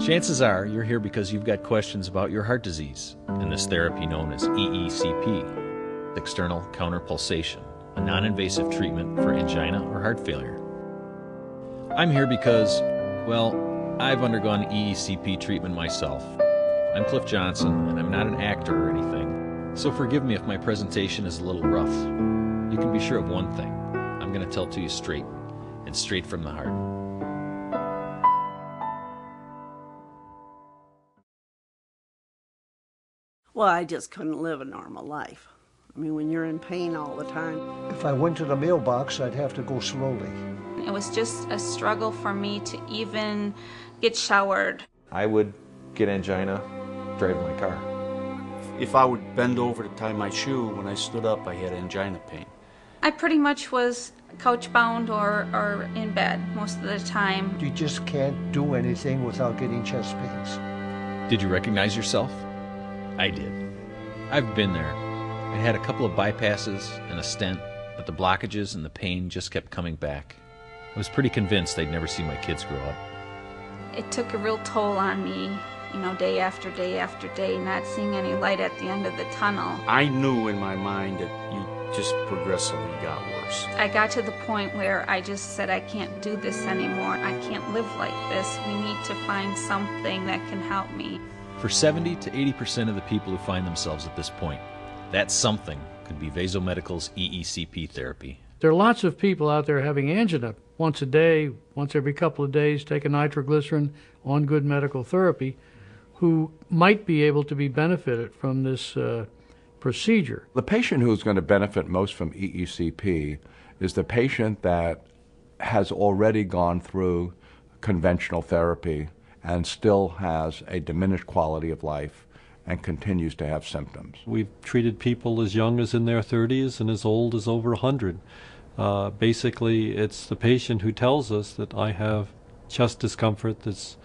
Chances are you're here because you've got questions about your heart disease and this therapy known as EECP, external counterpulsation, a non-invasive treatment for angina or heart failure. I'm here because, well, I've undergone EECP treatment myself. I'm Cliff Johnson, and I'm not an actor or anything, so forgive me if my presentation is a little rough. You can be sure of one thing. I'm going to tell it to you straight, and straight from the heart. Well, I just couldn't live a normal life. I mean, when you're in pain all the time. If I went to the mailbox, I'd have to go slowly. It was just a struggle for me to even get showered. I would get angina driving my car. If I would bend over to tie my shoe, when I stood up, I had angina pain. I pretty much was couch-bound or in bed most of the time. You just can't do anything without getting chest pains. Did you recognize yourself? I did. I've been there. I had a couple of bypasses and a stent, but the blockages and the pain just kept coming back. I was pretty convinced I'd never see my kids grow up. It took a real toll on me, day after day after day, not seeing any light at the end of the tunnel. I knew in my mind that you just progressively got worse. I got to the point where I just said, I can't do this anymore. I can't live like this. We need to find something that can help me. For 70 to 80% of the people who find themselves at this point, that something could be Vasomedical's EECP therapy. There are lots of people out there having angina once a day, once every couple of days, take a nitroglycerin on good medical therapy, who might be able to be benefited from this procedure. The patient who's going to benefit most from EECP is the patient that has already gone through conventional therapy and still has a diminished quality of life and continues to have symptoms. We've treated people as young as in their 30s and as old as over 100. Basically, it's the patient who tells us that I have chest discomfort that's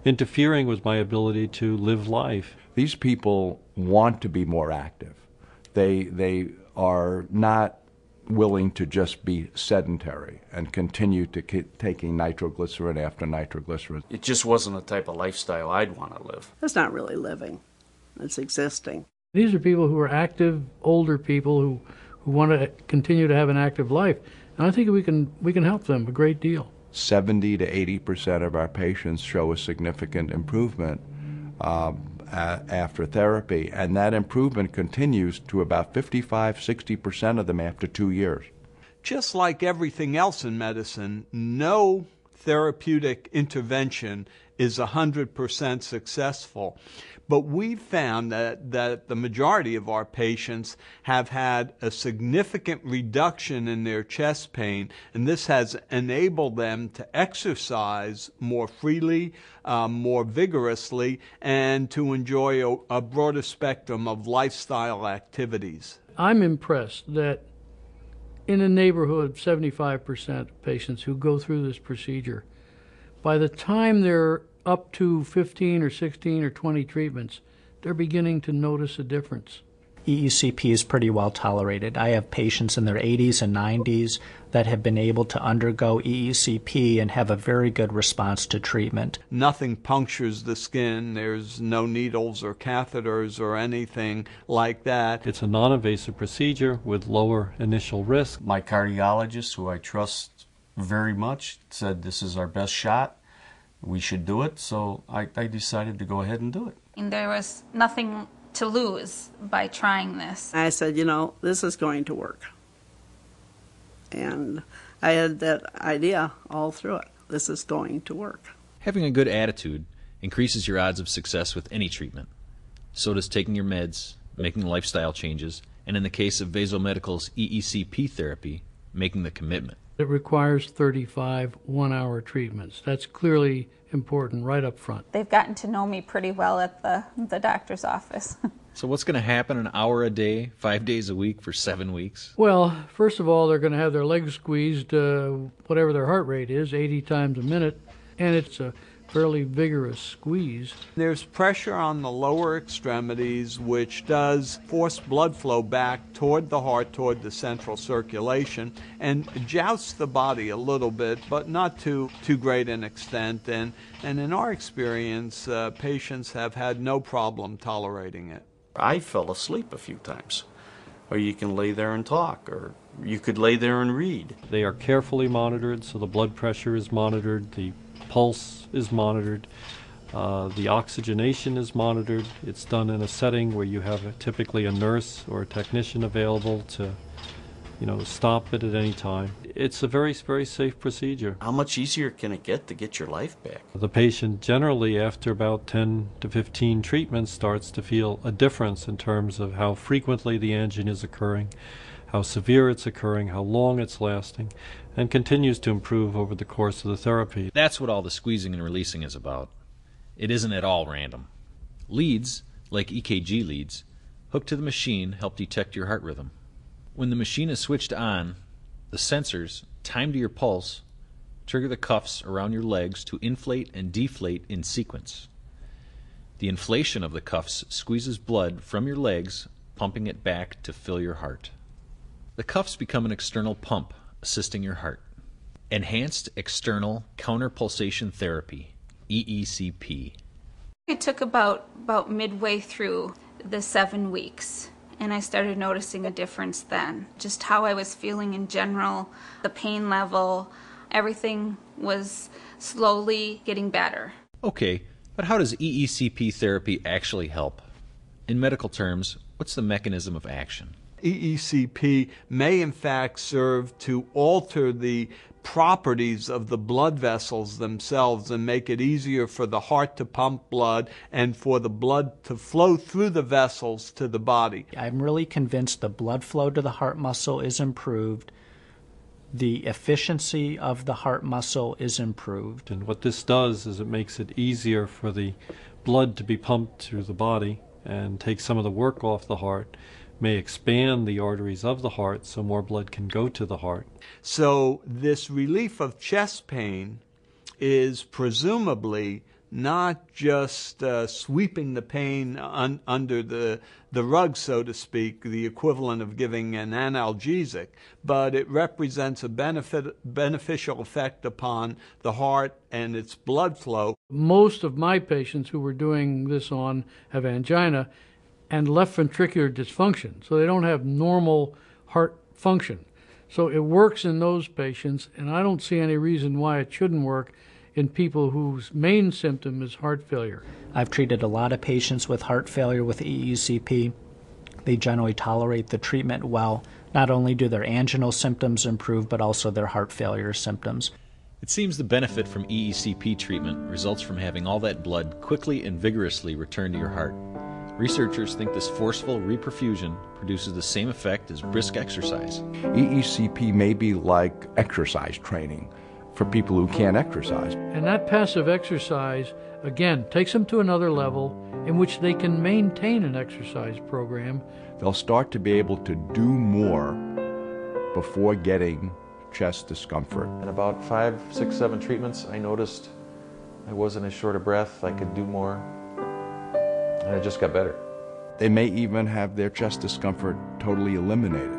interfering with my ability to live life. These people want to be more active. They are not willing to just be sedentary and continue to keep taking nitroglycerin after nitroglycerin. It just wasn't the type of lifestyle I'd want to live. It's not really living. It's existing. These are people who are active, older people who want to continue to have an active life. And I think we can help them a great deal. 70 to 80% of our patients show a significant improvement after therapy, and that improvement continues to about 55–60% of them after 2 years. Just like everything else in medicine, no therapeutic intervention is 100% successful. But we've found that the majority of our patients have had a significant reduction in their chest pain, and this has enabled them to exercise more freely, more vigorously, and to enjoy a broader spectrum of lifestyle activities. I'm impressed that in a neighborhood of 75% of patients who go through this procedure, by the time they're up to 15 or 16 or 20 treatments, they're beginning to notice a difference. EECP is pretty well tolerated. I have patients in their 80s and 90s that have been able to undergo EECP and have a very good response to treatment. Nothing punctures the skin. There's no needles or catheters or anything like that. It's a non-invasive procedure with lower initial risk. My cardiologist, who I trust very much, said this is our best shot. We should do it, so I decided to go ahead and do it. And there was nothing to lose by trying this. I said, this is going to work. And I had that idea all through it. This is going to work. Having a good attitude increases your odds of success with any treatment. So does taking your meds, making lifestyle changes, and in the case of Vasomedical's EECP therapy, making the commitment. It requires 35 one-hour treatments. That's clearly important right up front. They've gotten to know me pretty well at the doctor's office. So what's going to happen an hour a day, 5 days a week for 7 weeks? Well, first of all, they're going to have their legs squeezed, whatever their heart rate is, 80 times a minute. And it's a fairly vigorous squeeze. There's pressure on the lower extremities, which does force blood flow back toward the heart, toward the central circulation, and jousts the body a little bit, but not to too great an extent. And in our experience, patients have had no problem tolerating it. I fell asleep a few times. Or you can lay there and talk, or you could lay there and read. They are carefully monitored, so the blood pressure is monitored, the pulse is monitored, the oxygenation is monitored. It's done in a setting where you have typically a nurse or a technician available to, stop it at any time. It's a very, very safe procedure. How much easier can it get your life back? The patient generally, after about 10 to 15 treatments, starts to feel a difference in terms of how frequently the angina is occurring, how severe it's occurring, how long it's lasting, and continues to improve over the course of the therapy. That's what all the squeezing and releasing is about. It isn't at all random. Leads, like EKG leads, hooked to the machine help detect your heart rhythm. When the machine is switched on, the sensors, timed to your pulse, trigger the cuffs around your legs to inflate and deflate in sequence. The inflation of the cuffs squeezes blood from your legs, pumping it back to fill your heart. The cuffs become an external pump, assisting your heart. Enhanced External Counterpulsation Therapy, EECP. It took about midway through the 7 weeks, and I started noticing a difference then. Just how I was feeling in general, the pain level, everything was slowly getting better. Okay, but how does EECP therapy actually help? In medical terms, what's the mechanism of action? EECP may in fact serve to alter the properties of the blood vessels themselves and make it easier for the heart to pump blood and for the blood to flow through the vessels to the body. I'm really convinced the blood flow to the heart muscle is improved. The efficiency of the heart muscle is improved. And what this does is it makes it easier for the blood to be pumped through the body and take some of the work off the heart, may expand the arteries of the heart so more blood can go to the heart. So this relief of chest pain is presumably not just sweeping the pain under the rug, so to speak, the equivalent of giving an analgesic, but it represents a beneficial effect upon the heart and its blood flow. Most of my patients who we're doing this on have angina and left ventricular dysfunction, so they don't have normal heart function. So it works in those patients, and I don't see any reason why it shouldn't work in people whose main symptom is heart failure. I've treated a lot of patients with heart failure with EECP. They generally tolerate the treatment well. Not only do their anginal symptoms improve, but also their heart failure symptoms. It seems the benefit from EECP treatment results from having all that blood quickly and vigorously return to your heart. Researchers think this forceful reperfusion produces the same effect as brisk exercise. EECP may be like exercise training for people who can't exercise. And that passive exercise, again, takes them to another level in which they can maintain an exercise program. They'll start to be able to do more before getting chest discomfort. In about 5, 6, 7 treatments, I noticed I wasn't as short of breath, I could do more, and it just got better. They may even have their chest discomfort totally eliminated.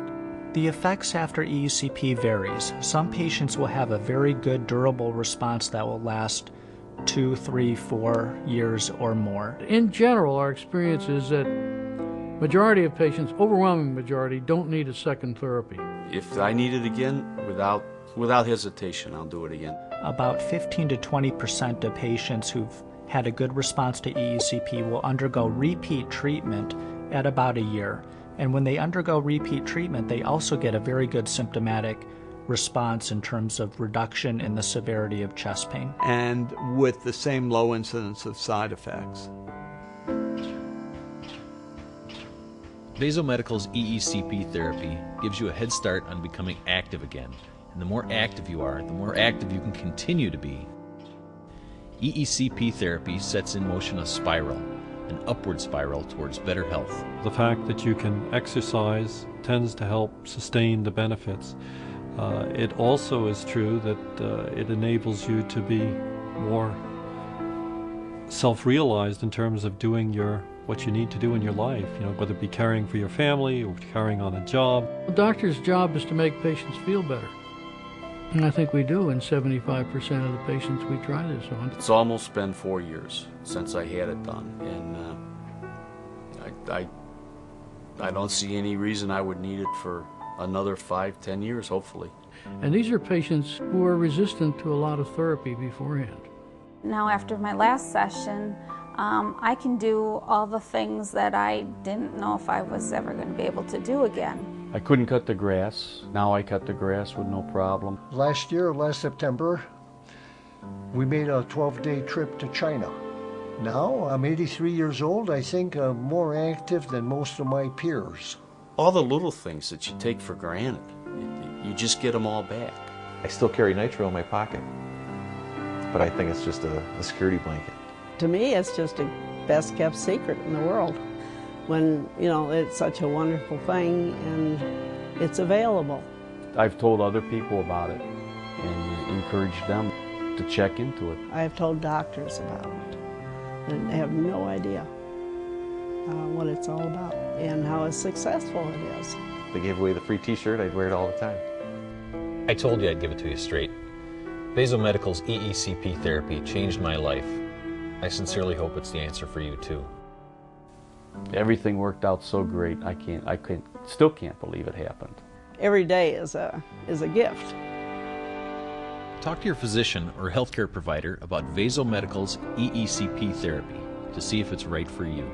The effects after EECP varies. Some patients will have a very good durable response that will last 2, 3, 4 years or more. In general, our experience is that majority of patients, overwhelming majority, don't need a second therapy. If I need it again, without hesitation, I'll do it again. About 15 to 20% of patients who've had a good response to EECP will undergo repeat treatment at about a year. And when they undergo repeat treatment, they also get a very good symptomatic response in terms of reduction in the severity of chest pain. And with the same low incidence of side effects. Vasomedical's EECP therapy gives you a head start on becoming active again. And the more active you are, the more active you can continue to be. EECP therapy sets in motion a spiral, an upward spiral towards better health. The fact that you can exercise tends to help sustain the benefits. It also is true that it enables you to be more self-realized in terms of doing what you need to do in your life, whether it be caring for your family or caring on a job. The doctor's job is to make patients feel better. And I think we do in 75% of the patients we try this on. It's almost been 4 years since I had it done, and I don't see any reason I would need it for another 5-10 years, hopefully. And these are patients who are resistant to a lot of therapy beforehand. Now after my last session, I can do all the things that I didn't know if I was ever going to be able to do again. I couldn't cut the grass. Now I cut the grass with no problem. Last September, we made a 12-day trip to China. Now, I'm 83 years old. I think I'm more active than most of my peers. All the little things that you take for granted, you just get them all back. I still carry nitro in my pocket, but I think it's just a security blanket. To me, it's just a best kept secret in the world. When, it's such a wonderful thing and it's available. I've told other people about it and encouraged them to check into it. I've told doctors about it, and they have no idea what it's all about and how successful it is. They gave away the free t-shirt, I'd wear it all the time. I told you I'd give it to you straight. Vasomedical's EECP therapy changed my life. I sincerely hope it's the answer for you too. Everything worked out so great. I still can't believe it happened. Every day is a gift. Talk to your physician or healthcare provider about Vasomedical's EECP therapy to see if it's right for you.